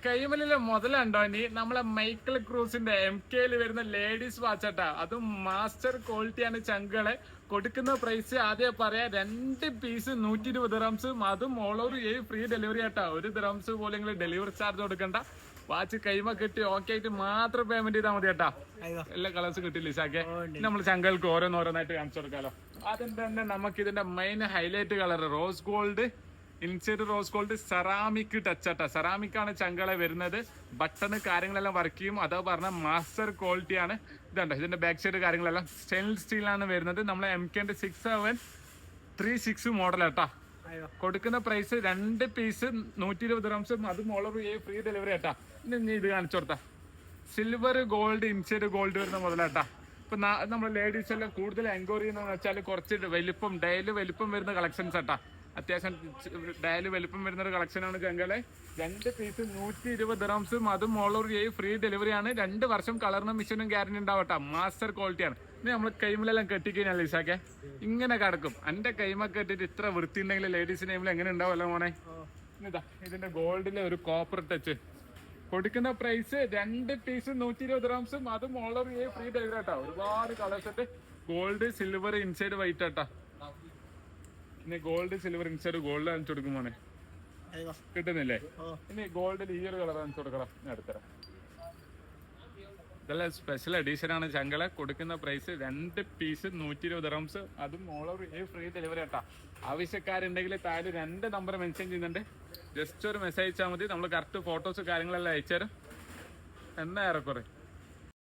കൈമലിലെ മുതലുണ്ടോ നീ നമ്മളെ Michael ക്രൂസിന്റെ MK വരുന്ന ലേഡീസ് വാച്ചാട്ടാ. അതും മാസ്റ്റർ ക്വാളിറ്റിയാണ് ചങ്കളെ. കൊടുക്കുന്ന പ്രൈസ് ആദ്യം പറയാ, 2 പീസ് 120 ദിറംസും. അതും ഓൾ ഓവർ ഫ്രീ ഡെലിവറി ആട്ടാ. 1 ദിറംസ് പോലും നിങ്ങൾ ഡെലിവറി ചാർജ് കൊടുക്കണ്ട. വാച്ച് കൈമ കിട്ടി ഓക്കെ ആയിട്ട് മാത്രം പേയ്മെന്റ് ചെയ്താൽ മതി കേട്ടാ. എല്ലാ കളേഴ്സും കിട്ടില്ല ഇസാക്കെ. നമ്മൾ ചങ്കൾക്ക് ഓരോന്നോരോന്നായിട്ട് കാണിച്ചു കൊടുക്കാലോ. ആദ്യം തന്നെ നമുക്ക് ഇതിന്റെ main highlight colour rose gold, inside rose gold ceramic touch ആട്ടാ. സെറാമിക് ആണ് ചങ്കളെ വരുന്നത്. ബട്ടണ് കാര്യങ്ങളെല്ലാം വർക്ക് ചെയ്യും. അതാ പറഞ്ഞ മാസ്റ്റർ ക്വാളിറ്റി ആണ്. ഇതുണ്ട് ഇതിന്റെ ബാക്ക് സൈഡ് കാര്യങ്ങളെല്ലാം സ്റ്റെയിൻലെസ് സ്റ്റീലാണ് വരുന്നത്. നമ്മളെ MKന്റെ 6736 മോഡൽ ആട്ടാ. കൊടുക്കുന്ന പ്രൈസ് 2 പീസ് 120 ദിറംസും. അതും ഓൾ ഓവർ ഫ്രീ ഡെലിവറി ആട്ടാ. ഇനി ഇത് കാണിച്ചു കൊടുത്താ സിൽവർ ഗോൾഡ് ഇൻസൈഡ് ഗോൾഡ് വരുന്ന മുതലാട്ടാ. ഇപ്പൊ നമ്മൾ ലേഡീസ് എല്ലാം കൂടുതൽ എൻക്വയറി ചെയ്യുന്നതെന്ന് വെച്ചാൽ കുറച്ച് വലിപ്പം ഡയല് വലിപ്പം വരുന്ന കളക്ഷൻസ് ആട്ടാ. അത്യാവശ്യം ഡയല് വലിപ്പം വരുന്ന ഒരു കളക്ഷനാണ് ചങ്കലെ. 2 പീസ് 120 ദിറംസും. അതും ഓൾ ഓവർ ഫ്രീ ഡെലിവറി ആണ്. 2 വർഷം കളറിനും മിഷനും ഗ്യാരണ്ടി ഉണ്ടാവട്ടെ. മാസ്റ്റർ ക്വാളിറ്റിയാണ്. ഇനി നമ്മൾ കൈമലെല്ലാം കെട്ടിക്കഴിഞ്ഞാൽ ലീസാക്കെ ഇങ്ങനെ കിടക്കും. എന്റെ കൈമ കെട്ടിട്ട് ഇത്ര വൃത്തി ഉണ്ടെങ്കിൽ ലേഡീസ് നെയിമിൽ എങ്ങനെ ഉണ്ടാവുമല്ലോ മോനെ. ഇതാ ഇതിന്റെ ഗോൾഡിലെ ഒരു കോപ്പർ ടച്ച്. കൊടുക്കുന്ന പ്രൈസ് 2 പീസ് 120 ദിറംസും. അതും ഓൾ ഓവർ ഫ്രീ ഡെലിവറി ആട്ടാ. ഒരുപാട് കളേഴ്സ് ഉണ്ട്. ഗോൾഡ് സിൽവർ ഇൻസൈഡ് വൈറ്റ് ആട്ടാ. ഇനി ഗോൾഡ് സിൽവർ ഇൻസൈഡ് ഗോൾഡ് കാണിച്ചു കൊടുക്കും മോനെ. കിട്ടുന്നില്ലേ? ഇനി ഗോൾഡിൽ ഈ ഒരു കളർ കാണിച്ചു കൊടുക്കണം. ഞാൻ എടുത്തരാം. ഇതെല്ലാം സ്പെഷ്യൽ എഡീഷൻ ആണ് ചങ്കളെ. കൊടുക്കുന്ന പ്രൈസ് 2 പീസ് 120 ദിറംസ്. അതും ഓൾ ഓവർ ഫ്രീ ഡെലിവറി ആട്ടാ. ആവശ്യക്കാരുണ്ടെങ്കിൽ താഴെ 2 നമ്പർ മെൻഷൻ ചെയ്യുന്നുണ്ട്. ജസ്റ്റ് ഒരു മെസ്സേജ് അയച്ചാൽ മതി. നമ്മൾ കറക്റ്റ് ഫോട്ടോസ് കാര്യങ്ങളെല്ലാം അയച്ചുതരും. എന്നാ ഏറെക്കുറെ